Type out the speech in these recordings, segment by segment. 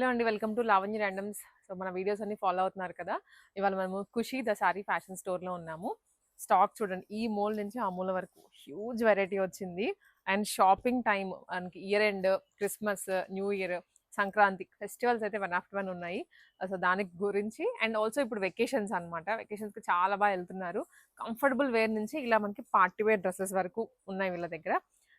Hello అండి. Welcome to Lavanya randoms. So, మన videos అన్ని ఫాలో అవుతున్నారు కదా! ఇవాళ మనము ఖుషి ద సారీ ఫ్యాషన్ స్టోర్‌లో ఉన్నాము. స్టాక్ చూడండి. ఈ మూల నుంచి ఆ మూల వరకు హ్యూజ్ వెరైటీ వచ్చింది. అండ్ షాపింగ్ టైమ్ మనకి year end, Christmas, new year, Sankranti festivals అయితే వన్ ఆఫ్టర్ వన్ ఉన్నాయి. సో, దానికి గురించి అండ్ ఆల్సో ఇప్పుడు వెకేషన్స్ అనమాట. వెకేషన్స్‌కి చాలా బాగా ఎళ్తున్నారు. కంఫర్టబుల్ వేర్ నుంచి ఇలా మనకి పార్టీ వేర్ డ్రెసెస్ వరకు ఉన్నాయి వీళ్ళ దగ్గర.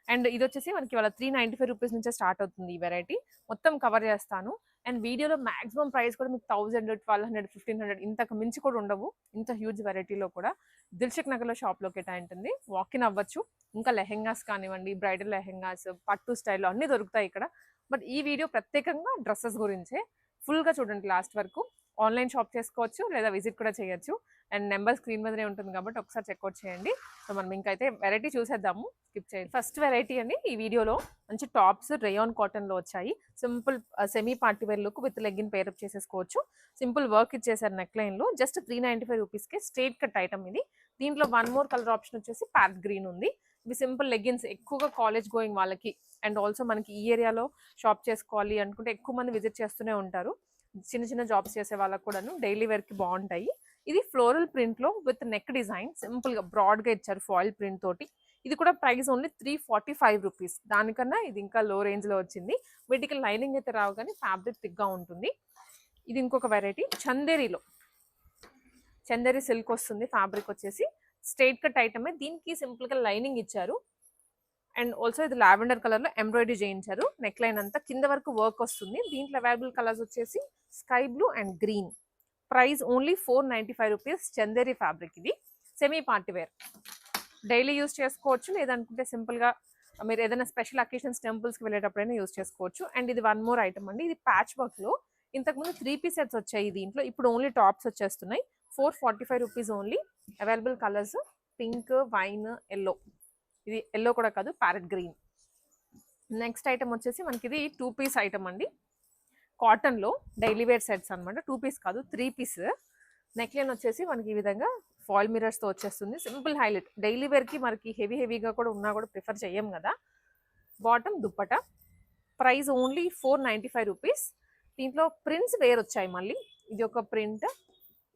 అండ్ ఇదొచ్చేసి మనకి ఇవాళ ₹395 నుంచే స్టార్ట్ అవుతుంది ఈ వెరైటీ. మొత్తం కవర్ చేస్తాను. అండ్ వీడియోలో మాక్సిమం ప్రైస్ కూడా మీకు 1000, 1200, 1500 ఇంతకు మించి కూడా ఉండవు. ఇంత హ్యూజ్ వెరైటీలో కూడా దిల్‌సుఖ్ నగర్‌లో షాప్ లొకేట్ అయి ఉంటుంది. వాక్-ఇన్ అవ్వచ్చు. ఇంకా లెహెంగాస్ కానివ్వండి, బ్రైడల్ లెహెంగాస్, పట్టు స్టైల్‌లో అన్నీ దొరుకుతాయి ఇక్కడ. బట్ ఈ వీడియో ప్రత్యేకంగా డ్రెసెస్ గురించే. ఫుల్‌గా చూడండి లాస్ట్ వరకు. ఆన్‌లైన్ షాప్ చేసుకోవచ్చు లేదా విజిట్ కూడా చేయొచ్చు. అండ్ నెంబర్ స్క్రీన్ మీదనే ఉంటుంది కాబట్టి ఒకసారి చెక్‌ఔట్ చేయండి. సో, మనం ఇంకైతే వెరైటీ చూసేద్దాము. స్కిప్ చేయండి. ఫస్ట్ వెరైటీ అండి ఈ వీడియోలో మంచి టాప్స్ రేయాన్ కాటన్‌లో వచ్చాయి. Simple semi party wear look with legging pair up చేసేసుకోవచ్చు. సింపుల్ వర్క్ ఇచ్చేసారు నెక్ లైన్‌లో. జస్ట్ ₹395కే స్ట్రెయిట్ కట్ ఐటమ్ ఇది. దీంట్లో వన్ మోర్ కలర్ ఆప్షన్ వచ్చేసి ప్యారెట్ గ్రీన్ ఉంది. ఇవి సింపుల్ లెగ్గిన్స్ ఎక్కువగా కాలేజ్ గోయింగ్ వాళ్ళకి అండ్ ఆల్సో మనకి ఈ ఏరియాలో షాప్ చేసుకోవాలి అనుకుంటే ఎక్కువ మంది విజిట్ చేస్తూనే ఉంటారు. చిన్న చిన్న జాబ్స్ చేసే వాళ్ళకి కూడాను డైలీ వేర్‌కి బాగుంటాయి. ఇది ఫ్లోరల్ ప్రింట్లో విత్ నెక్ డిజైన్ సింపుల్‌గా బ్రాడ్‌గా ఇచ్చారు ఫాయిల్ ప్రింట్ తోటి. ఇది కూడా ప్రైస్ ఓన్లీ ₹345. దానికన్నా ఇది ఇంకా లో రేంజ్‌లో వచ్చింది. వీటికి లైనింగ్ అయితే రావు కానీ ఫ్యాబ్రిక్ థిక్‌గా ఉంటుంది. ఇది ఇంకొక వెరైటీ చందేరిలో. చందేరి సిల్క్ వస్తుంది ఫ్యాబ్రిక్ వచ్చేసి. స్ట్రెయిట్ కట్ ఐటమే. దీనికి సింపుల్‌గా లైనింగ్ ఇచ్చారు. అండ్ ఆల్సో ఇది లావెండర్ కలర్‌లో ఎంబ్రాయిడరీ చేయించారు. నెక్ లైన్ అంతా కింద వరకు వర్క్ వస్తుంది. దీంట్లో అవైలబుల్ కలర్స్ వచ్చేసి sky blue and green. Price only ₹495. Chanderi fabric ఇది. Semi party wear. Daily use చేసుకోవచ్చు లేదనుకుంటే సింపుల్‌గా మీరు ఏదైనా స్పెషల్ అకేషన్స్ టెంపుల్స్‌కి వెళ్ళేటప్పుడైనా యూస్ చేసుకోవచ్చు. అండ్ ఇది వన్ మోర్ ఐటమ్ అండి. ఇది ప్యాచ్ వర్క్‌లో ఇంతకుముందు 3 పీస్ సెట్స్ వచ్చాయి దీంట్లో. ఇప్పుడు ఓన్లీ టాప్స్ వచ్చేస్తున్నాయి. ₹445 only. Available colours pink, wine, yellow. ఇది యెల్లో కూడా కాదు ప్యారెట్ గ్రీన్. నెక్స్ట్ ఐటమ్ వచ్చేసి మనకి ఇది 2 పీస్ ఐటమ్ అండి. కాటన్లో డైలీ వేర్ సెట్స్ అనమాట. 2 పీస్ కాదు 3 పీస్. నెక్ లైన్ వచ్చేసి మనకి ఈ విధంగా ఫాయిల్ మిరర్స్తో వచ్చేస్తుంది. Simple highlight. డైలీ వేర్కి మనకి హెవీగా కూడా ఉన్నా కూడా ప్రిఫర్ చేయం కదా. బాటమ్ దుప్పట. Price only ₹495. దీంట్లో ప్రింట్స్ వేర్ వచ్చాయి మళ్ళీ. ఇది ఒక ప్రింట్,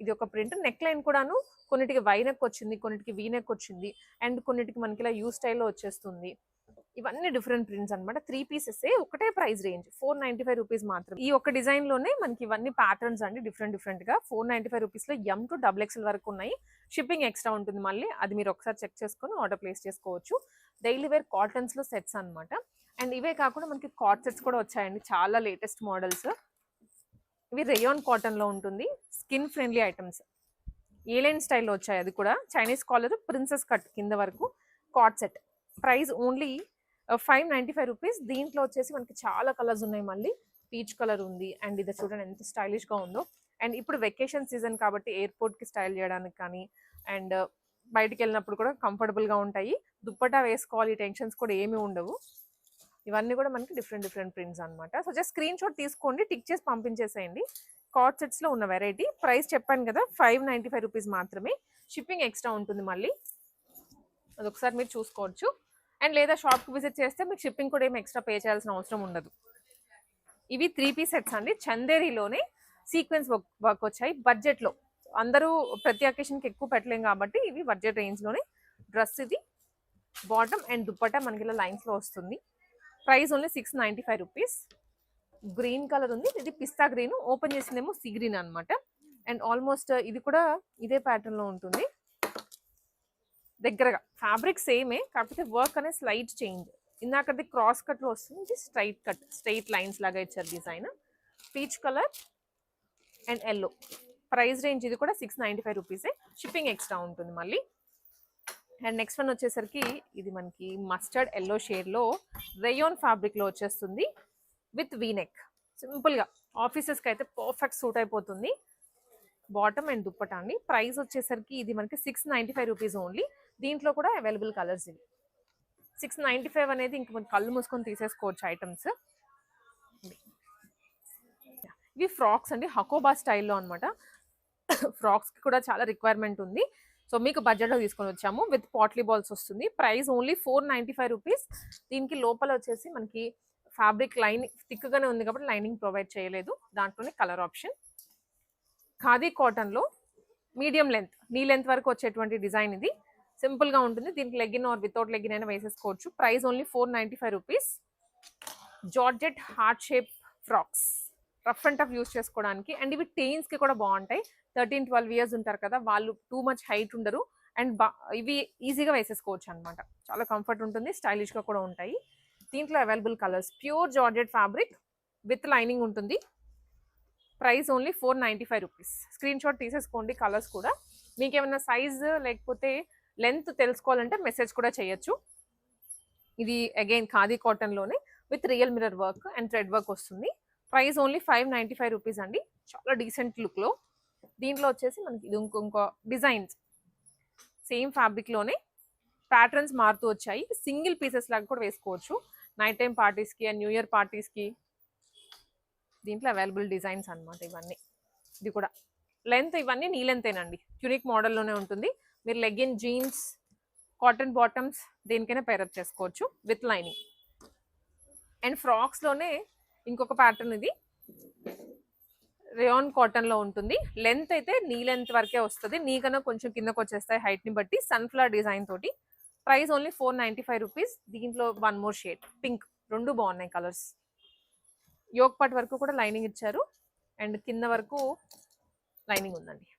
ఇది ఒక ప్రింట్. నెక్ లైన్ కూడాను కొన్నిటికి వై నెక్ వచ్చింది, కొన్నిటికి వీ నెక్ వచ్చింది అండ్ కొన్నిటికి మనకి ఇలా యూ స్టైల్లో వచ్చేస్తుంది. ఇవన్నీ డిఫరెంట్ ప్రింట్స్ అనమాట. 3 పీసెస్ ఒకటే ప్రైస్ రేంజ్ ₹495 మాత్రం. ఈ ఒక్క డిజైన్లోనే మనకి ఇవన్నీ ప్యాటర్న్స్ అండి డిఫరెంట్గా. ₹495లో ఎం టు XXL వరకు ఉన్నాయి. షిప్పింగ్ ఎక్స్ట్రా ఉంటుంది మళ్ళీ. అది మీరు ఒకసారి చెక్ చేసుకొని ఆర్డర్ ప్లేస్ చేసుకోవచ్చు. డైలీ వేర్ కాటన్స్లో సెట్స్ అనమాట. అండ్ ఇవే కాకుండా మనకి కార్డ్ సెట్స్ కూడా వచ్చాయండి. చాలా లేటెస్ట్ మోడల్స్. ఇవి రేయాన్ కాటన్లో ఉంటుంది. Skin friendly items. ఏలైన్ స్టైల్లో వచ్చాయి. అది కూడా చైనీస్ కాలర్ ప్రిన్సెస్ కట్ కింద వరకు కార్డ్ సెట్. Price only ₹595. దీంట్లో వచ్చేసి మనకి చాలా కలర్స్ ఉన్నాయి మళ్ళీ. పీచ్ కలర్ ఉంది అండ్ ఇది చూడండి ఎంత స్టైలిష్గా ఉందో. అండ్ ఇప్పుడు వెకేషన్ సీజన్ కాబట్టి ఎయిర్పోర్ట్కి స్టైల్ చేయడానికి కానీ అండ్ బయటికి వెళ్ళినప్పుడు కూడా కంఫర్టబుల్గా ఉంటాయి. దుప్పటా వేసుకోవాలి టెన్షన్స్ కూడా ఏమీ ఉండవు. ఇవన్నీ కూడా మనకి డిఫరెంట్ ప్రింట్స్ అనమాట. సో జస్ట్ స్క్రీన్ షాట్ తీసుకోండి, టిక్ చేసి పంపించేసేయండి. కార్డ్ సెట్స్లో ఉన్న వెరైటీ. ప్రైస్ చెప్పాను కదా ₹595 మాత్రమే. షిప్పింగ్ ఎక్స్ట్రా ఉంటుంది మళ్ళీ. అది ఒకసారి మీరు చూసుకోవచ్చు. అండ్ లేదా షాప్కి విజిట్ చేస్తే మీకు షిప్పింగ్ కూడా ఏమి ఎక్స్ట్రా పే చేయాల్సిన అవసరం ఉండదు. ఇవి 3 పీస్ సెట్స్ అండి. చందేరిలోనే సీక్వెన్స్ వర్క్ వచ్చాయి బడ్జెట్లో. అందరూ ప్రతి అకేషన్కి ఎక్కువ పెట్టలేం కాబట్టి ఇవి బడ్జెట్ రేంజ్లోనే. డ్రెస్ ఇది. బాటమ్ అండ్ దుప్పటా మనకి ఇలా లైన్స్లో వస్తుంది. Price only ₹695. గ్రీన్ కలర్ ఉంది. ఇది పిస్తా గ్రీన్. ఓపెన్ చేసిందేమో సీ గ్రీన్ అనమాట. అండ్ ఆల్మోస్ట్ ఇది కూడా ఇదే ప్యాటర్న్లో ఉంటుంది. దగ్గరగా ఫ్యాబ్రిక్ సేమే కాకపోతే వర్క్ అనేది స్లైట్ చేంజ్. ఇందాకది క్రాస్ కట్లో వస్తుంది. ఇది స్ట్రైట్ కట్, స్ట్రైట్ లైన్స్ లాగా ఇచ్చారు design. Peach colour and yellow. Price range ఇది కూడా ₹695. షిప్పింగ్ ఎక్స్ట్రా ఉంటుంది మళ్ళీ. అండ్ నెక్స్ట్ వన్ వచ్చేసరికి ఇది మనకి మస్టర్డ్ ఎల్లో షేడ్లో రేయాన్ ఫ్యాబ్రిక్లో వచ్చేస్తుంది విత్ వీనెక్. సింపుల్గా ఆఫీసెస్కి అయితే పర్ఫెక్ట్ సూట్ అయిపోతుంది. బాటమ్ అండ్ దుప్పటా అండి. ప్రైస్ వచ్చేసరికి ఇది మనకి ₹695 ఓన్లీ. దీంట్లో కూడా అవైలబుల్ కలర్స్ ఇవి. 695 అనేది ఇంక మనం కళ్ళు మూసుకొని తీసేసుకోవచ్చు ఐటమ్స్. ఇవి ఫ్రాక్స్ అండి. హకోబా స్టైల్లో అనమాట. ఫ్రాక్స్కి కూడా చాలా రిక్వైర్మెంట్ ఉంది. సో మీకు బడ్జెట్లో తీసుకొని వచ్చాము. విత్ పాట్లీ బాల్స్ వస్తుంది. Price only ₹495. దీనికి లోపల వచ్చేసి మనకి ఫ్యాబ్రిక్ లైనింగ్ థిక్గానే ఉంది కాబట్టి లైనింగ్ ప్రొవైడ్ చేయలేదు. దాంట్లోనే కలర్ ఆప్షన్. ఖాదీ కాటన్లో మీడియం లెంత్, నీ లెంత్ వరకు వచ్చేటువంటి డిజైన్ ఇది. సింపుల్గా ఉంటుంది. దీనికి లెగ్గిన్ ఆర్ వితౌట్ లెగ్గిన్ అయినా వేసేసుకోవచ్చు. Price only 495 rupees. Georgette heart shape frocks, rough and tough use చేసుకోవడానికి. అండ్ ఇవి టీన్స్కి కూడా బాగుంటాయి. 13-12 ఇయర్స్ ఉంటారు కదా, వాళ్ళు టూ మచ్ హైట్ ఉండరు. అండ్ ఇవి ఈజీగా వేసేసుకోవచ్చు అనమాట. చాలా కంఫర్ట్ ఉంటుంది, స్టైలిష్గా కూడా ఉంటాయి. దీంట్లో available colours, pure georgette fabric with lining ఉంటుంది. Price only 495 rupees. Screen shot తీసేసుకోండి. కలర్స్ కూడా మీకు ఏమైనా సైజ్ లేకపోతే లెంత్ తెలుసుకోవాలంటే మెసేజ్ కూడా చేయొచ్చు. ఇది అగైన్ ఖాదీ కాటన్లోనే with real mirror work and thread work వస్తుంది. ప్రైస్ ఓన్లీ 595 రూపీస్ అండి. చాలా డీసెంట్ లుక్లో. దీంట్లో వచ్చేసి మనకి ఇది ఇంకో డిజైన్స్ సేమ్ ఫ్యాబ్రిక్లోనే ప్యాటర్న్స్ మారుతూ వచ్చాయి. సింగిల్ పీసెస్ లాగా కూడా వేసుకోవచ్చు నైట్ టైం పార్టీస్కి అండ్ న్యూ ఇయర్ పార్టీస్కి. దీంట్లో అవైలబుల్ డిజైన్స్ అనమాట ఇవన్నీ. ఇది కూడా లెంత్ ఇవన్నీ నీ లెంతేనండి. యూనిక్ మోడల్లోనే ఉంటుంది. మీరు లెగ్గిన్, జీన్స్, కాటన్ బాటమ్స్ దేనికైనా పేరప్ చేసుకోవచ్చు విత్ లైనింగ్. అండ్ ఫ్రాక్స్లోనే ఇంకొక ప్యాటర్న్, ఇది రేయాన్ కాటన్లో ఉంటుంది. లెంత్ అయితే నీ లెంత్ వరకే వస్తుంది, నీకన్నా కొంచెం కిందకు వచ్చేస్తాయి హైట్ని బట్టి. సన్ఫ్లవర్ డిజైన్ తోటి. Price only 495 rupees. దీంట్లో వన్ మోర్ షేడ్ పింక్. రెండు బాగున్నాయి కలర్స్. యోక్ పార్ట్ వరకు కూడా లైనింగ్ ఇచ్చారు అండ్ కింద వరకు లైనింగ్ ఉందండి.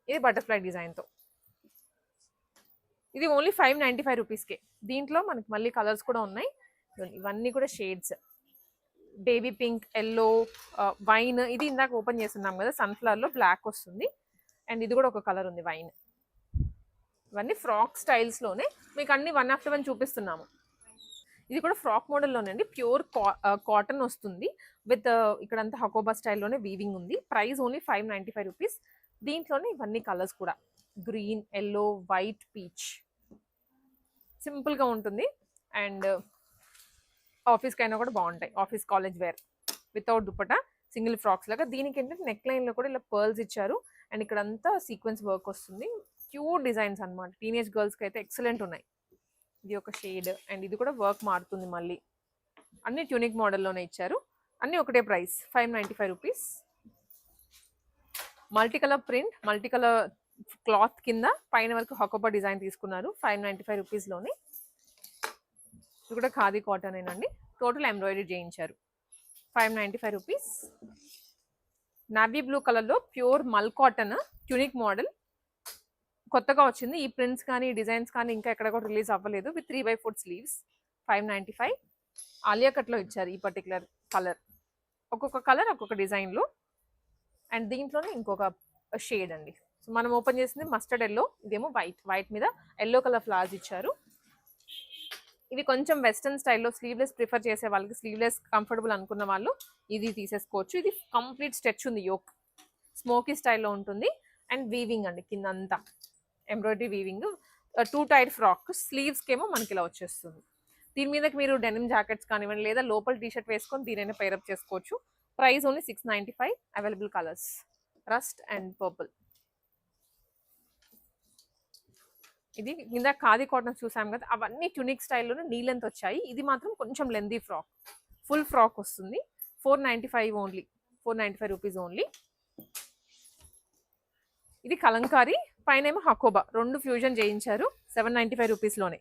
ఇది బటర్ఫ్లై డిజైన్తో. ఇది ఓన్లీ 595 రూపీస్కే. దీంట్లో మనకి మళ్ళీ కలర్స్ కూడా ఉన్నాయి. ఇవన్నీ కూడా shades, baby pink, yellow, wine. ఇది ఇందాక ఓపెన్ చేస్తున్నాం కదా, సన్ఫ్లవర్లో బ్లాక్ వస్తుంది. అండ్ ఇది కూడా ఒక కలర్ ఉంది, వైన్. ఇవన్నీ ఫ్రాక్ స్టైల్స్లోనే మీకు అన్ని వన్ ఆఫ్టర్ వన్ చూపిస్తున్నాము. ఇది కూడా ఫ్రాక్ మోడల్లోనే అండి. ప్యూర్ కాటన్ వస్తుంది విత్ ఇక్కడంతా హకోబా స్టైల్లోనే వీవింగ్ ఉంది. Price only 595 rupees. దీంట్లోనే ఇవన్నీ కలర్స్ కూడా గ్రీన్, ఎల్లో, వైట్, పీచ్. సింపుల్గా ఉంటుంది అండ్ ఆఫీస్కి అయినా కూడా బాగుంటాయి. Office, college wear without dupatta single frocks లాగా. దీనికి ఏంటంటే నెక్ లైన్లో కూడా ఇలా పర్ల్స్ ఇచ్చారు అండ్ ఇక్కడంతా సీక్వెన్స్ వర్క్ వస్తుంది. క్యూట్ డిజైన్స్ అనమాట. టీనేజ్ గర్ల్స్కి అయితే ఎక్సలెంట్ ఉన్నాయి. ఇది ఒక షేడ్ అండ్ ఇది కూడా వర్క్ మారుతుంది మళ్ళీ. అన్ని ట్యూనిక్ మోడల్లోనే ఇచ్చారు. అన్నీ ఒకటే price, 595 rupees. Multi colour print, multi colour cloth కింద పైన వరకు హకోబా డిజైన్ తీసుకున్నారు. 595 రూపీస్లోనే. ఇది కూడా ఖాదీ కాటన్ ఏనండి. టోటల్ ఎంబ్రాయిడరీ చేయించారు. 595 రూపీస్. నావీ బ్లూ కలర్లో ప్యూర్ మల్ కాటన్ ట్యూనిక్ మోడల్ కొత్తగా వచ్చింది. ఈ ప్రింట్స్ కానీ డిజైన్స్ కానీ ఇంకా ఎక్కడ కూడా రిలీజ్ అవ్వలేదు. With 3/4 sleeves. 595. ఆలియా కట్లో ఇచ్చారు ఈ పర్టికులర్ కలర్. ఒక్కొక్క కలర్ ఒక్కొక్క డిజైన్లో. అండ్ దీంట్లోనే ఇంకొక షేడ్ అండి. సో మనం ఓపెన్ చేసింది మస్టర్డ్ ఎల్లో, ఇదేమో వైట్. వైట్ మీద ఎల్లో కలర్ ఫ్లవర్స్ ఇచ్చారు. ఇవి కొంచెం వెస్టర్న్ స్టైల్లో స్లీవ్లెస్ ప్రిఫర్ చేసే వాళ్ళకి, స్లీవ్లెస్ కంఫర్టబుల్ అనుకున్న వాళ్ళు ఇది తీసేసుకోవచ్చు. ఇది కంప్లీట్ స్ట్రెచ్ ఉంది. యోక్ స్మోకీ స్టైల్లో ఉంటుంది అండ్ వీవింగ్ అండి. కింద అంతా ఎంబ్రాయిడరీ వీవింగ్. 2 tier frock. స్లీవ్స్కి ఏమో మనకి ఇలా వచ్చేస్తుంది. దీని మీదకి మీరు డెనిమ్ జాకెట్స్ కానివ్వండి లేదా లోపల టీషర్ట్ వేసుకొని దీనైనా పేరప్ చేసుకోవచ్చు. Price only 695. Available colours rust and purple. ఇది కింద ఖాదీ కాటన్ చూసాం కదా, అవన్నీ ట్యూనిక్ స్టైల్లోనే నీ లెంత్ వచ్చాయి. ఇది మాత్రం కొంచెం లెంతీ ఫ్రాక్, ఫుల్ ఫ్రాక్ వస్తుంది. 495 ఓన్లీ. 495 rupees only. ఇది కలంకారీ, పైన ఏమో హకోబా, రెండు ఫ్యూజన్ చేయించారు. 795 రూపీస్లోనే.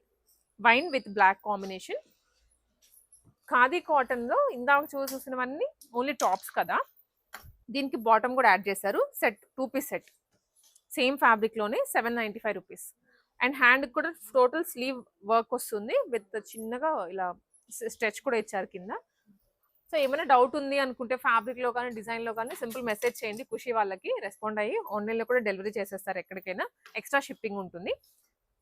Wine with black combination. Khadi కాటన్లో ఇందాక చూసినవన్నీ ఓన్లీ టాప్స్ కదా, దీనికి బాటమ్ కూడా యాడ్ చేశారు. సెట్, 2 పీస్ సెట్, సేమ్ ఫ్యాబ్రిక్లోనే 795 రూపీస్. అండ్ హ్యాండ్ కూడా టోటల్ స్లీవ్ వర్క్ వస్తుంది విత్ చిన్నగా ఇలా స్ట్రెచ్ కూడా ఇచ్చారు కింద. సో ఏమైనా డౌట్ ఉంది అనుకుంటే ఫ్యాబ్రిక్లో కానీ డిజైన్లో కానీ సింపుల్ మెసేజ్ చేయండి. ఖుషి వాళ్ళకి రెస్పాండ్ అయ్యి ఆన్లైన్లో కూడా డెలివరీ చేసేస్తారు ఎక్కడికైనా. ఎక్స్ట్రా షిప్పింగ్ ఉంటుంది.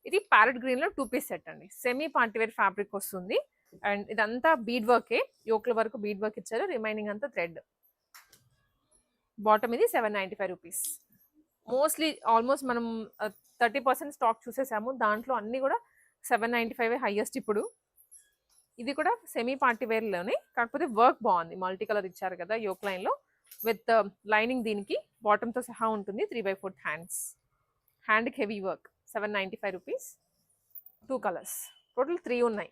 ఇది ప్యారెట్ గ్రీన్లో 2 పీస్ సెట్ అండి. సెమీ పార్టీవేర్ ఫ్యాబ్రిక్ వస్తుంది అండ్ ఇదంతా బీడ్ వర్కే. యోక్ల వరకు బీడ్ వర్క్ ఇచ్చారు, రిమైనింగ్ అంతా థ్రెడ్. బాటమ్ ఇది 795 రూపీస్. మోస్ట్లీ ఆల్మోస్ట్ మనం 30% స్టాక్ చూసేసాము. దాంట్లో అన్నీ కూడా 795 హైయెస్ట్ ఇప్పుడు. ఇది కూడా సెమీ పార్టీ వేర్లోనే, కాకపోతే వర్క్ బాగుంది. మల్టీ కలర్ ఇచ్చారు కదా యోక్ లైన్లో విత్ లైనింగ్. దీనికి బాటమ్తో సహా ఉంటుంది. 3/4 హ్యాండ్స్. హ్యాండ్కి heavy work. 795 rupees. 2 colours, total 3 ఉన్నాయి.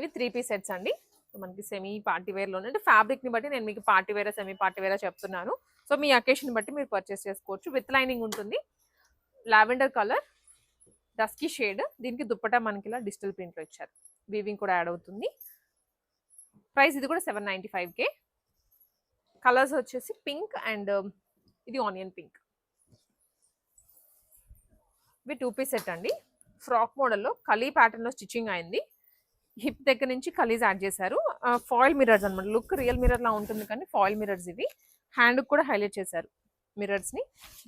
ఇవి 3 పీస్ సెట్స్ అండి. మనకి సెమీ పార్టీ వేర్లోనే, అంటే ఫ్యాబ్రిక్ని బట్టి నేను మీకు పార్టీ వేరా సెమీ పార్టీ వేరా చెప్తున్నాను. సో మీ అకేషన్ బట్టి మీరు పర్చేస్ చేసుకోవచ్చు. విత్ లైనింగ్ ఉంటుంది. Lavender colour dusky shade. దీనికి దుప్పటా మనకి ఇలా డిజిటల్ ప్రింట్లో ఇచ్చారు. వీవింగ్ కూడా యాడ్ అవుతుంది. ప్రైస్ ఇది కూడా 795K. కలర్స్ వచ్చేసి పింక్ అండ్ ఇది ఆనియన్ పింక్. ఇవి 2 పీస్ సెట్ అండి. ఫ్రాక్ మోడల్లో కలీ ప్యాటర్న్లో స్టిచ్చింగ్ అయింది. హిప్ దగ్గర నుంచి కలీజ్ యాడ్ చేశారు. ఫాయిల్ మిరర్స్ అనమాట. లుక్ రియల్ మిరర్ లా ఉంటుంది కానీ ఫాయిల్ మిరర్స్ ఇవి. హ్యాండ్ కూడా హైలైట్ చేశారు మిరర్స్ని.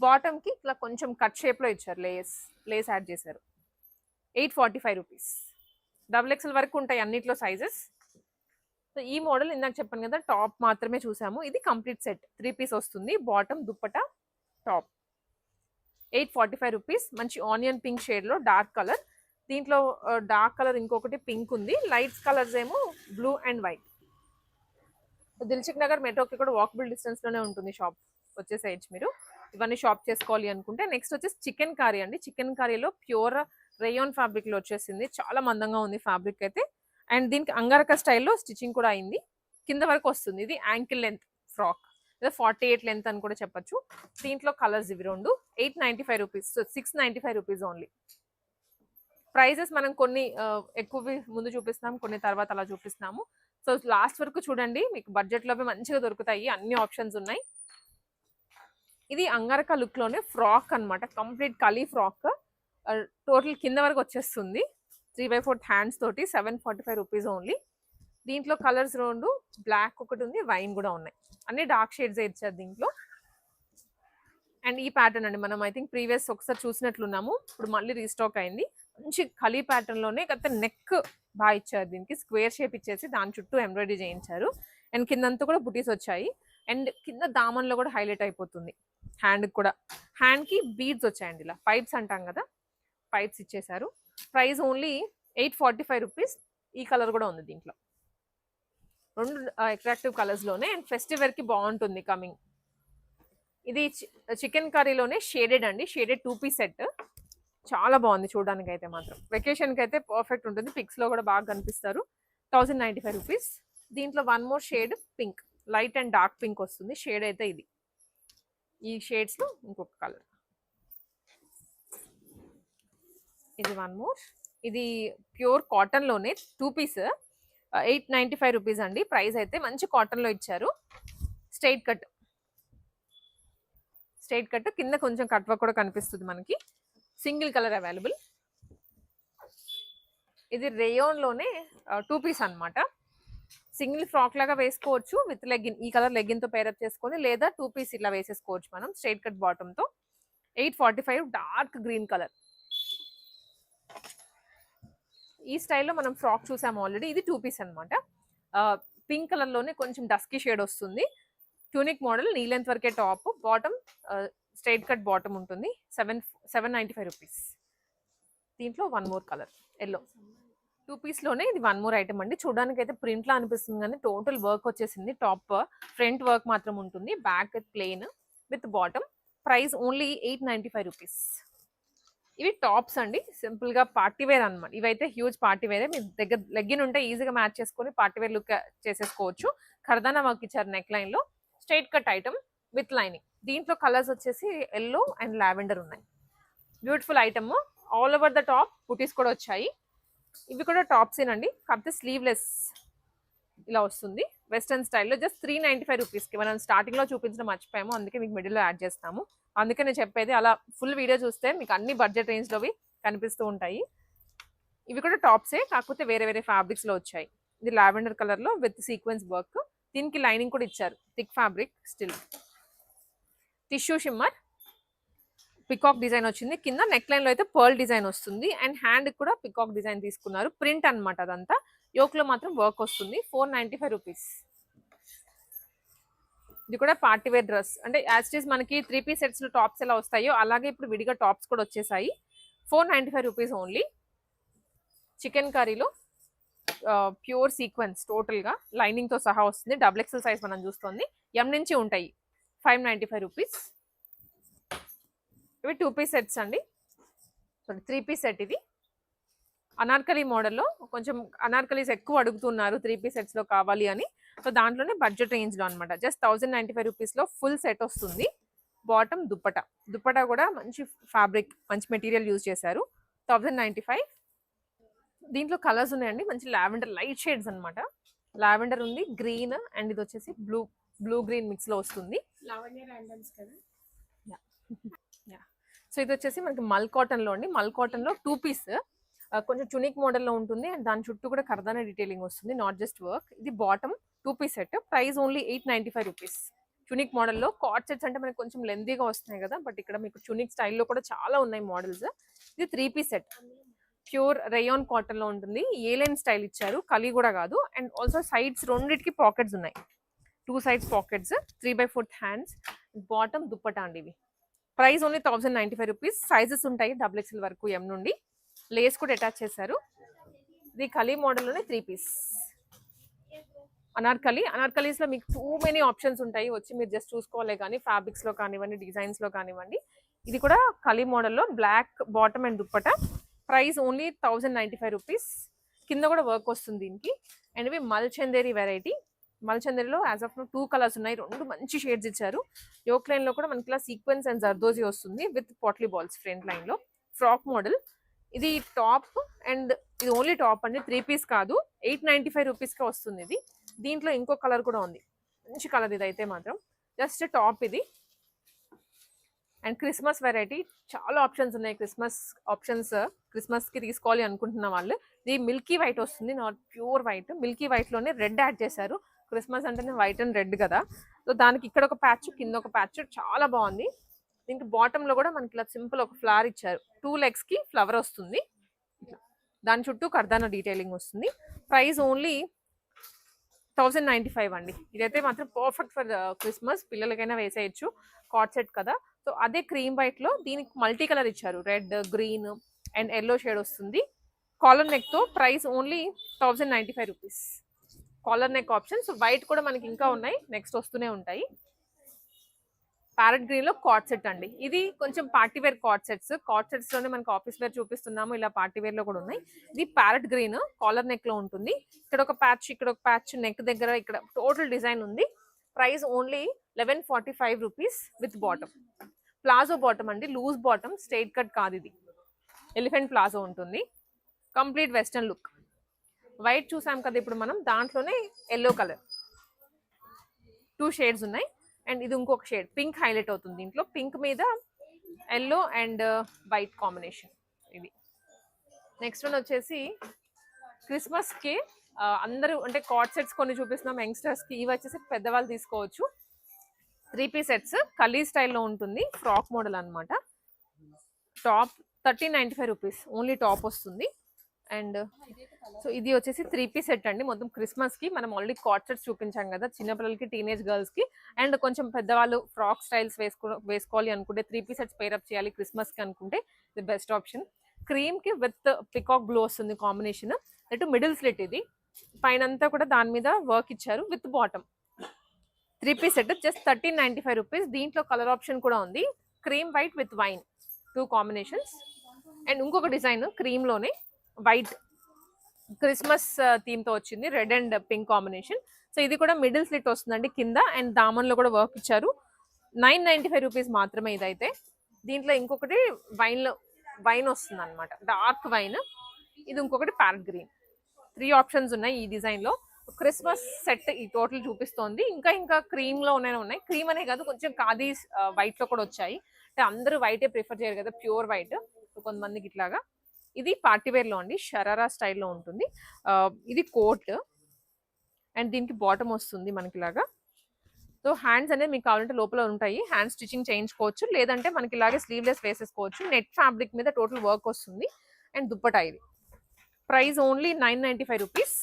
బాటమ్కి ఇట్లా కొంచెం కట్ షేప్లో ఇచ్చారు. లేస్ యాడ్ చేశారు. 845 రూపీస్. XXL వరకు ఉంటాయి అన్నిట్లో సైజెస్. సో ఈ మోడల్ ఇందాక చెప్పాను కదా, టాప్ మాత్రమే చూసాము. ఇది కంప్లీట్ సెట్ 3 పీస్ వస్తుంది. Bottom, dupatta, top. 845 రూపీస్. మంచి ఆనియన్ పింక్ షేడ్లో డార్క్ కలర్. దీంట్లో డార్క్ కలర్ ఇంకొకటి పింక్ ఉంది. లైట్స్ కలర్స్ ఏమో blue and white. Dilsukh Nagar మెట్రోకి కూడా వాకబుల్ డిస్టెన్స్లోనే ఉంటుంది షాప్. వచ్చేసేయచ్చు మీరు ఇవన్నీ షాప్ చేసుకోవాలి అనుకుంటే. నెక్స్ట్ వచ్చేసి చికెన్ కర్రీ అండి. చికెన్ కర్రీలో ప్యూర్ రేయాన్ ఫ్యాబ్రిక్లో వచ్చేసింది. చాలా మందంగా ఉంది ఫ్యాబ్రిక్ అయితే. అండ్ దీనికి అంగరక స్టైల్లో స్టిచ్చింగ్ కూడా అయింది. కింద వరకు వస్తుంది. ఇది యాంకిల్ లెంత్ ఫ్రాక్, లేదా 48 లెంత్ అని కూడా చెప్పచ్చు. దీంట్లో కలర్స్ ఇవి రెండు. 895 rupees. So 695 rupees only. Prices మనం కొన్ని ఎక్కువ ముందు చూపిస్తున్నాము, కొన్ని తర్వాత అలా చూపిస్తున్నాము. సో లాస్ట్ వరకు చూడండి, మీకు బడ్జెట్లో మంచిగా దొరుకుతాయి. అన్ని ఆప్షన్స్ ఉన్నాయి. ఇది అంగరక లుక్లోనే ఫ్రాక్ అనమాట. Complete kali frock. టోటల్ కింద వరకు వచ్చేస్తుంది. 3/4 హ్యాండ్స్ తోటి. 745 రూపీస్ ఓన్లీ. దీంట్లో కలర్స్ రెండు, బ్లాక్ ఒకటి ఉంది, వైన్ కూడా ఉన్నాయి. అన్ని డార్క్ షేడ్స్ ఇచ్చారు దీంట్లో. అండ్ ఈ ప్యాటర్న్ అండి, మనం ఐ థింక్ ప్రీవియస్ ఒకసారి చూసినట్లున్నాము. ఇప్పుడు మళ్ళీ రీస్టాక్ అయింది. మంచి కలీ ప్యాటర్న్లోనే కాకపోతే నెక్ బాగా ఇచ్చారు. దీనికి స్క్వేర్ షేప్ ఇచ్చేసి దాని చుట్టూ ఎంబ్రాయిడరీ చేయించారు. అండ్ కిందంతా కూడా బుటీస్ వచ్చాయి. అండ్ కింద దామన్లో కూడా హైలైట్ అయిపోతుంది. హ్యాండ్కి కూడా, హ్యాండ్కి బీడ్స్ వచ్చాయండి. ఇలా పైప్స్ అంటాం కదా, పైప్స్ ఇచ్చేసారు. Price only 845 rupees. ఈ కలర్ కూడా ఉంది దీంట్లో. రెండు అట్రాక్టివ్ కలర్స్లోనే. అండ్ ఫెస్టివ్ వేర్కి బాగుంటుంది కమింగ్. ఇది చికెన్ కర్రీలోనే షేడెడ్ అండి. Shaded 2 piece set. చాలా బాగుంది చూడడానికి అయితే మాత్రం. వెకేషన్కి అయితే పర్ఫెక్ట్ ఉంటుంది. పిక్స్లో కూడా బాగా కనిపిస్తారు. 1095 రూపీస్. దీంట్లో one more shade pink, light and dark pink వస్తుంది. షేడ్ అయితే ఇది. ఈ షేడ్స్లో ఇంకొక కలర్. ఇది వన్ మోర్. ఇది ప్యూర్ కాటన్లోనే 2 పీస్. 895 రూపీస్ అండి. ప్రైస్ అయితే మంచి కాటన్లో ఇచ్చారు. Straight cut. స్ట్రైట్ కట్ కింద కొంచెం కట్ వర్క్ కూడా కనిపిస్తుంది మనకి. Single colour available. ఇది రేయాన్లోనే 2 పీస్ అనమాట. సింగిల్ ఫ్రాక్ లాగా వేసుకోవచ్చు విత్ లెగ్గిన్. ఈ కలర్ లెగ్గిన్తో పేరప్ చేసుకొని, లేదా 2 పీస్ ఇట్లా వేసేసుకోవచ్చు మనం స్ట్రైట్ కట్ బాటమ్తో. 845. Dark green colour. ఈ స్టైల్లో మనం ఫ్రాక్ చూసాము ఆల్రెడీ. ఇది 2 పీస్ అనమాట. పింక్ కలర్లోనే కొంచెం డస్కీ షేడ్ వస్తుంది. Tunic model. నీ లెంత్ వరకే top, bottom straight cut bottom ఉంటుంది. 795 రూపీస్. దీంట్లో వన్ మోర్ కలర్ ఎల్లో. 2 పీస్లోనే ఇది వన్ మోర్ ఐటమ్ అండి. చూడడానికి అయితే ప్రింట్లా అనిపిస్తుంది కానీ టోటల్ వర్క్ వచ్చేసింది. టాప్ ఫ్రంట్ వర్క్ మాత్రం ఉంటుంది. Back plain with bottom. Price only 895 rupees. ఇవి టాప్స్ అండి. సింపుల్గా పార్టీ వేర్ అనమాట. ఇవైతే హ్యూజ్ పార్టీ వేరే. మీ దగ్గర లెగ్గిన్ ఉంటే ఈజీగా మ్యాచ్ చేసుకొని పార్టీ వేర్ లుక్ చేసేసుకోవచ్చు. ఖర్దానా వర్క్ ఇచ్చారు నెక్ లైన్లో. Straight cut item with lining. దీంట్లో కలర్స్ వచ్చేసి ఎల్లో అండ్ లావెండర్ ఉన్నాయి. Beautiful item. All over the top బుటీస్ కూడా వచ్చాయి. ఇవి కూడా టాప్స్ ఏనండి, కాకపోతే స్లీవ్లెస్ ఇలా వస్తుంది. వెస్టర్న్ స్టైల్లో. జస్ట్ 395 రూపీస్కి. మనం స్టార్టింగ్లో చూపించడం మర్చిపోయాము, అందుకే మీకు మిడిల్లో యాడ్ చేస్తాము. అందుకే నేను చెప్పేది, అలా ఫుల్ వీడియో చూస్తే మీకు అన్ని బడ్జెట్ రేంజ్లోవి కనిపిస్తూ ఉంటాయి. ఇవి కూడా టాప్సే, కాకపోతే వేరే వేరే ఫ్యాబ్రిక్స్లో వచ్చాయి. ఇది లావెండర్ కలర్లో విత్ సీక్వెన్స్ వర్క్. దీనికి లైనింగ్ కూడా ఇచ్చారు. Thick fabric still. Tissue shimmer peacock design వచ్చింది. కింద నెక్ లైన్లో అయితే పర్ల్ డిజైన్ వస్తుంది. అండ్ హ్యాండ్ కూడా పికాక్ డిజైన్ తీసుకున్నారు. ప్రింట్ అనమాట అదంతా. యోక్లో మాత్రం వర్క్ వస్తుంది. 495 రూపీస్. ఇది కూడా పార్టీ వేర్ డ్రెస్. అంటే యాజ్ ఇట్ ఈస్ మనకి 3 పీస్ సెట్స్లో టాప్స్ ఎలా వస్తాయో అలాగే ఇప్పుడు విడిగా టాప్స్ కూడా వచ్చేసాయి. 495 రూపీస్ ఓన్లీ. చికెన్ కర్రీలో ప్యూర్ సీక్వెన్స్ టోటల్గా లైనింగ్తో సహా వస్తుంది. XXL సైజ్ మనం చూస్తుంది. ఎం నుంచి ఉంటాయి. 595 రూపీస్. ఇవి 2 పీస్ సెట్స్ అండి. సారీ 3 పీస్ సెట్ ఇది. అనార్కలి మోడల్లో కొంచెం అనార్కలీస్ ఎక్కువ అడుగుతున్నారు 3 పీస్ సెట్స్లో కావాలి అని. సో దాంట్లోనే బడ్జెట్ రేంజ్లో అనమాట. జస్ట్ 1095 రూపీస్లో ఫుల్ సెట్ వస్తుంది. బాటమ్ దుప్పటా కూడా మంచి ఫ్యాబ్రిక్, మంచి మెటీరియల్ యూజ్ చేశారు. 1095. దీంట్లో కలర్స్ ఉన్నాయండి. మంచి లావెండర్ లైట్ షేడ్స్ అనమాట. లావెండర్ ఉంది, గ్రీన్, అండ్ ఇది వచ్చేసి బ్లూ గ్రీన్ మిక్స్లో వస్తుంది. సో ఇది వచ్చేసి మనకి మల్ కాటన్లో అండి. మల్ కాటన్లో 2 పీస్ కొంచెం చునిక్ మోడల్లో ఉంటుంది. అండ్ దాని చుట్టూ కూడా కర్దానా డీటెయిలింగ్ వస్తుంది, నాట్ జస్ట్ వర్క్. ఇది bottom 2 piece set. Price only 895 rupees. చునిక్ మోడల్లో కార్డ్ సెట్స్ అంటే మనకి కొంచెం లెంతీగా వస్తున్నాయి కదా, బట్ ఇక్కడ మీకు చునిక్ స్టైల్లో కూడా చాలా ఉన్నాయి మోడల్స్. ఇది 3 పీస్ సెట్. ప్యూర్ రేయాన్ కాటన్లో ఉంటుంది. ఏలైన్ స్టైల్ ఇచ్చారు, కలీ కూడా కాదు. అండ్ ఆల్సో సైడ్స్ రెండింటికి పాకెట్స్ ఉన్నాయి. 2 sides pockets, 3/4 hands. Bottom dupatta అండి ఇవి. Price only 1095 rupees. సైజెస్ ఉంటాయి XXL వరకు, M నుండి. లేస్ కూడా అటాచ్ చేశారు. ఇది కలీ మోడల్లోనే 3 పీస్ అనార్కలీస్లో మీకు టూ మెనీ ఆప్షన్స్ ఉంటాయి, వచ్చి మీరు జస్ట్ చూసుకోవాలి. కానీ ఫ్యాబ్రిక్స్లో కానివ్వండి, డిజైన్స్లో కానివ్వండి. ఇది కూడా కలీ మోడల్లో black bottom and dupatta. Price only 1095 rupees. కింద కూడా వర్క్ వస్తుంది దీనికి. అండ్ ఇవి మల్చందేరి వెరైటీ. మల్చందేరిలో యాజ్ ఆఫ్ 2 కలర్స్ ఉన్నాయి, 2 మంచి షేడ్స్ ఇచ్చారు. యోక్ లైన్ లో కూడా మనకి ఇలా సీక్వెన్స్ అండ్ జర్దోజీ వస్తుంది with potli balls front line లో. Frock model. ఇది టాప్ అండ్ ఇది ఓన్లీ టాప్ అండి, 3 పీస్ కాదు. 895 రూపీస్కే వస్తుంది ఇది. దీంట్లో ఇంకో కలర్ కూడా ఉంది, మంచి కలర్ ఇది అయితే మాత్రం. జస్ట్ టాప్ ఇది. అండ్ క్రిస్మస్ వెరైటీ, చాలా ఆప్షన్స్ ఉన్నాయి. క్రిస్మస్కి తీసుకోవాలి అనుకుంటున్న వాళ్ళు. ఇది మిల్కీ వైట్ వస్తుంది, నాట్ ప్యూర్ వైట్. మిల్కీ వైట్లోనే రెడ్ యాడ్ చేశారు. క్రిస్మస్ అంటేనే వైట్ అండ్ రెడ్ కదా, సో దానికి ఇక్కడ ఒక ప్యాచ్, కింద ఒక ప్యాచ్, చాలా బాగుంది. దీనికి బాటంలో కూడా మనకి ఇలా సింపుల్ ఒక ఫ్లవర్ ఇచ్చారు. 2 లెగ్స్కి ఫ్లవర్ వస్తుంది. దాని చుట్టూ కర్దానా డీటెయిలింగ్ వస్తుంది. ప్రైస్ ఓన్లీ 1095 అండి. ఇదైతే మాత్రం పర్ఫెక్ట్ ఫర్ క్రిస్మస్, పిల్లలకైనా వేసేయచ్చు. కార్డ్ సెట్ కదా. సో అదే క్రీమ్ వైట్లో దీనికి మల్టీ కలర్ ఇచ్చారు, red, green and yellow shade వస్తుంది. కాలర్ నెక్తో. Price only 1095 rupees. Collar neck options. White కూడా మనకి ఇంకా ఉన్నాయి, నెక్స్ట్ వస్తూనే ఉంటాయి. ప్యారెట్ గ్రీన్ లో కార్డ్ సెట్ అండి. ఇది కొంచెం పార్టీ వేర్ కార్డ్ సెట్స్ లోనే మనకి ఆఫీస్ వేర్ చూపిస్తున్నాము, ఇలా పార్టీ వేర్ లో కూడా ఉన్నాయి. ఇది ప్యారెట్ గ్రీన్, కాలర్ నెక్ లో ఉంటుంది. ఇక్కడ ఒక ప్యాచ్, నెక్ దగ్గర ఇక్కడ టోటల్ డిజైన్ ఉంది. Price only 1145 rupees with bottom. Palazzo bottom అండి, లూజ్ బాటమ్, స్ట్రైట్ కట్ కాదు ఇది. ఎలిఫెంట్ ప్లాజో ఉంటుంది. Complete western look. వైట్ చూసాం కదా ఇప్పుడు మనం, దాంట్లోనే ఎల్లో కలర్ 2 షేడ్స్ ఉన్నాయి. అండ్ ఇది ఇంకొక షేడ్ పింక్ హైలైట్ అవుతుంది దీంట్లో. పింక్ మీద ఎల్లో అండ్ వైట్ కాంబినేషన్ ఇది. నెక్స్ట్ వన్ వచ్చేసి క్రిస్మస్కి అందరూ అంటే కార్డ్ సెట్స్ కొన్ని చూపిస్తున్నాం యంగ్స్టర్స్కి. ఇవి వచ్చేసి పెద్దవాళ్ళు తీసుకోవచ్చు. 3 పీస్ సెట్స్, కలీ స్టైల్లో ఉంటుంది. ఫ్రాక్ మోడల్ అనమాట. టాప్ 1395 రూపీస్ ఓన్లీ టాప్ వస్తుంది. అండ్ సో ఇది వచ్చేసి 3 పీస్ సెట్ అండి. మొత్తం క్రిస్మస్కి మనం ఆల్రెడీ కార్డ్ సెట్స్ చూపించాం కదా, చిన్నపిల్లలకి, టీనేజ్ గర్ల్స్కి. అండ్ కొంచెం పెద్దవాళ్ళు ఫ్రాక్ స్టైల్స్ వేసుకోవాలి అనుకుంటే, 3 పీస్ సెట్స్ పేరప్ చేయాలి క్రిస్మస్కి అనుకుంటే ది బెస్ట్ ఆప్షన్. క్రీమ్కి విత్ పికాక్ బ్లూ వస్తుంది కాంబినేషన్. అటు మిడిల్ స్లిట్ ఇది. పైన అంతా కూడా దాని మీద వర్క్ ఇచ్చారు with bottom. 3 piece set just 1395 rupees. దీంట్లో కలర్ ఆప్షన్ కూడా ఉంది, cream white with wine, 2 combinations. And ఇంకొక డిజైన్ క్రీమ్లోనే వైట్ క్రిస్మస్ థీమ్తో వచ్చింది, red and pink combination. So ఇది కూడా మిడిల్ స్లిట్ వస్తుందండి కింద, అండ్ దామన్లో కూడా వర్క్ ఇచ్చారు. 995 రూపీస్ మాత్రమే ఇదైతే. దీంట్లో ఇంకొకటి వైన్ వస్తుంది అనమాట, డార్క్ వైన్. ఇది ఇంకొకటి ప్యారెట్ గ్రీన్. 3 ఆప్షన్స్ ఉన్నాయి ఈ డిజైన్లో. క్రిస్మస్ సెట్ ఈ టోటల్ చూపిస్తోంది. ఇంకా క్రీమ్లో ఉన్నాయి. క్రీమ్ అనే కాదు, కొంచెం ఖాదీ వైట్లో కూడా వచ్చాయి. అంటే అందరూ వైటే ప్రిఫర్ చేయరు కదా, ప్యూర్ వైట్. కొంతమందికి ఇట్లాగా. ఇది పార్టీవేర్లో అండి, షరారా స్టైల్లో ఉంటుంది. ఇది కోట్ అండ్ దీనికి బాటమ్ వస్తుంది మనకి ఇలాగా. సో హ్యాండ్స్ అనేది మీకు కావాలంటే లోపల ఉంటాయి, హ్యాండ్ స్టిచ్చింగ్ చేయించుకోవచ్చు, లేదంటే మనకి ఇలాగే స్లీవ్లెస్ వేసేసుకోవచ్చు. నెట్ ఫ్యాబ్రిక్ మీద టోటల్ వర్క్ వస్తుంది. అండ్ దుప్పటా ఇది. Price only 995 rupees.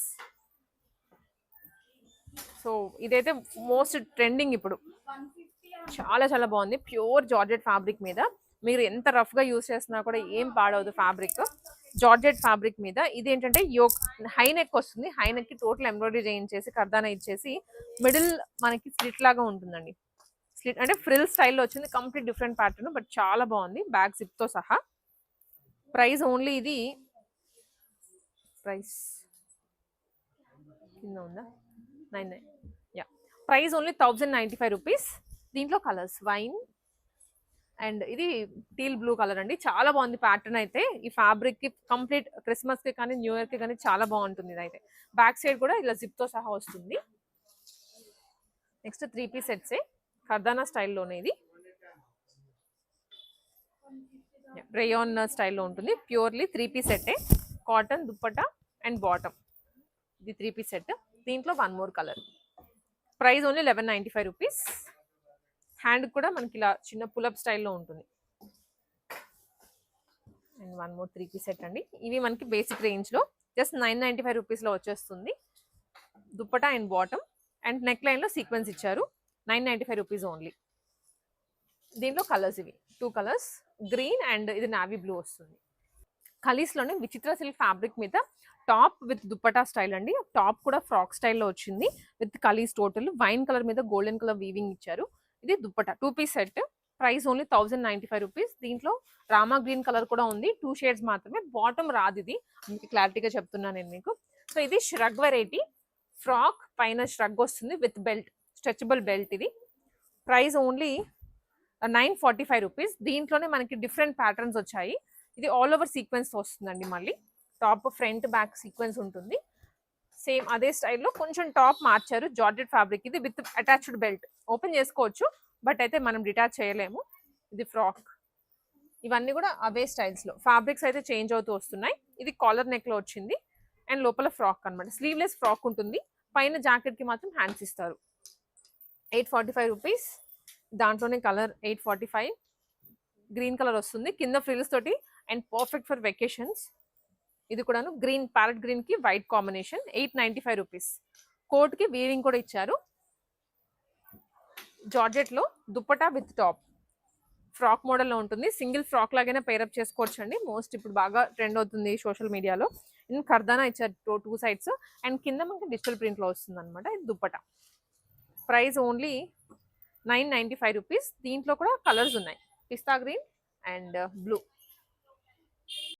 సో ఇదైతే మోస్ట్ ట్రెండింగ్ ఇప్పుడు, చాలా బాగుంది. ప్యూర్ జార్జెట్ ఫ్యాబ్రిక్ మీద మీరు ఎంత రఫ్గా యూజ్ చేసినా కూడా ఏం పాడవదు ఫ్యాబ్రిక్. జార్జెట్ ఫ్యాబ్రిక్ మీద ఇది ఏంటంటే హై నెక్ వస్తుంది. హై నెక్కి టోటల్ ఎంబ్రాయిడరీ చేయించేసి కర్దానా ఇచ్చేసి మిడిల్ మనకి స్లిట్ లాగా ఉంటుందండి. స్లిట్ అంటే ఫ్రిల్ స్టైల్లో వచ్చింది, కంప్లీట్ డిఫరెంట్ ప్యాటర్న్, బట్ చాలా బాగుంది బ్యాక్ జిప్తో సహా. ప్రైస్ ఓన్లీ ఇది ప్రైస్ కింద ఉందా? 99. Yeah, price only 1095 rupees. దీంట్లో కలర్స్ వైన్ అండ్ ఇది టీల్ బ్లూ కలర్ అండి. చాలా బాగుంది ప్యాటర్న్ అయితే. ఈ ఫ్యాబ్రిక్ కి కంప్లీట్ క్రిస్మస్ కి కానీ న్యూ ఇయర్ కి కానీ చాలా బాగుంటుంది. ఇది అయితే బ్యాక్ సైడ్ కూడా ఇలా జిప్ తో సహా వస్తుంది. నెక్స్ట్ 3 పీస్ సెట్స్ కర్దానా స్టైల్లోనే. ఇది రేయాన్ స్టైల్లో ఉంటుంది. Purely 3 piece set, cotton dupatta and bottom. ఇది 3 పీస్ సెట్. దీంట్లో 1 more colour. Price only 1195 rupees. Hand కూడా మనకి ఇలా చిన్న పులప్ స్టైల్లో ఉంటుంది. అండ్ 1 మోర్ 3 పీస్ సెట్ అండి. ఇవి మనకి బేసిక్ రేంజ్లో జస్ట్ 995 రూపీస్లో వచ్చేస్తుంది. Dupatta and bottom and neck లైన్లో సీక్వెన్స్ ఇచ్చారు. 995 రూపీస్ ఓన్లీ. దీంట్లో కలర్స్ ఇవి 2 కలర్స్, గ్రీన్ అండ్ ఇది నావీ బ్లూ వస్తుంది. కలీస్లోనే విచిత్ర సిల్క్ ఫ్యాబ్రిక్ మీద టాప్ విత్ దుప్పటా స్టైల్ అండి. టాప్ కూడా ఫ్రాక్ స్టైల్లో వచ్చింది విత్ కలీస్. టోటల్ వైన్ కలర్ మీద గోల్డెన్ కలర్ వీవింగ్ ఇచ్చారు. ఇది dupatta 2 piece set. Price only 1095 rupees. దీంట్లో రామా గ్రీన్ కలర్ కూడా ఉంది. 2 షేడ్స్ మాత్రమే. బాటమ్ రాదు, ఇది మీకు క్లారిటీగా చెప్తున్నాను నేను మీకు. సో ఇది ష్రగ్ వెరైటీ. ఫ్రాక్ పైన ష్రగ్ వస్తుంది విత్ బెల్ట్, స్ట్రెచబుల్ బెల్ట్. ఇది ప్రైస్ ఓన్లీ 945 రూపీస్. దీంట్లోనే మనకి డిఫరెంట్ ప్యాటర్న్స్ వచ్చాయి. ఇది ఆల్ ఓవర్ సీక్వెన్స్ వస్తుందండి. మళ్ళీ టాప్ ఫ్రంట్ బ్యాక్ సీక్వెన్స్ ఉంటుంది. సేమ్ అదే స్టైల్లో కొంచెం టాప్ మార్చారు. జార్జెట్ ఫ్యాబ్రిక్ ఇది విత్ అటాచ్డ్ బెల్ట్. ఓపెన్ చేసుకోవచ్చు బట్ అయితే మనం డిటాచ్ చేయలేము. ఇది ఫ్రాక్. ఇవన్నీ కూడా అవే స్టైల్స్లో. ఫ్యాబ్రిక్స్ అయితే చేంజ్ అవుతూ వస్తున్నాయి. ఇది కాలర్ నెక్లో వచ్చింది అండ్ లోపల ఫ్రాక్ అనమాట. స్లీవ్లెస్ ఫ్రాక్ ఉంటుంది. పైన జాకెట్కి మాత్రం హ్యాండ్స్ ఇస్తారు. 845 రూపీస్. దాంట్లోనే కలర్ 845. గ్రీన్ కలర్ వస్తుంది కింద ఫ్రిల్స్ తోటి అండ్ పర్ఫెక్ట్ ఫర్ వెకేషన్స్. ఇది కూడాను గ్రీన్, ప్యారెట్ గ్రీన్ కి వైట్ కాంబినేషన్. 895 రూపీస్. కోట్ కి వీవింగ్ కూడా ఇచ్చారు. జార్జెట్ లో దుప్పటా విత్ టాప్. ఫ్రాక్ మోడల్లో ఉంటుంది. సింగిల్ ఫ్రాక్ లాగైనా పేరప్ చేసుకోవచ్చు అండి. మోస్ట్ ఇప్పుడు బాగా ట్రెండ్ అవుతుంది సోషల్ మీడియాలో. ఇన్ కర్దానా ఇచ్చారు 2 సైడ్స్ అండ్ కింద మనకి డిజిటల్ ప్రింట్ లో వస్తుంది అనమాట. ఇది దుప్పటా. Price only 995 rupees. దీంట్లో కూడా కలర్స్ ఉన్నాయి, పిస్తా గ్రీన్ అండ్ బ్లూ.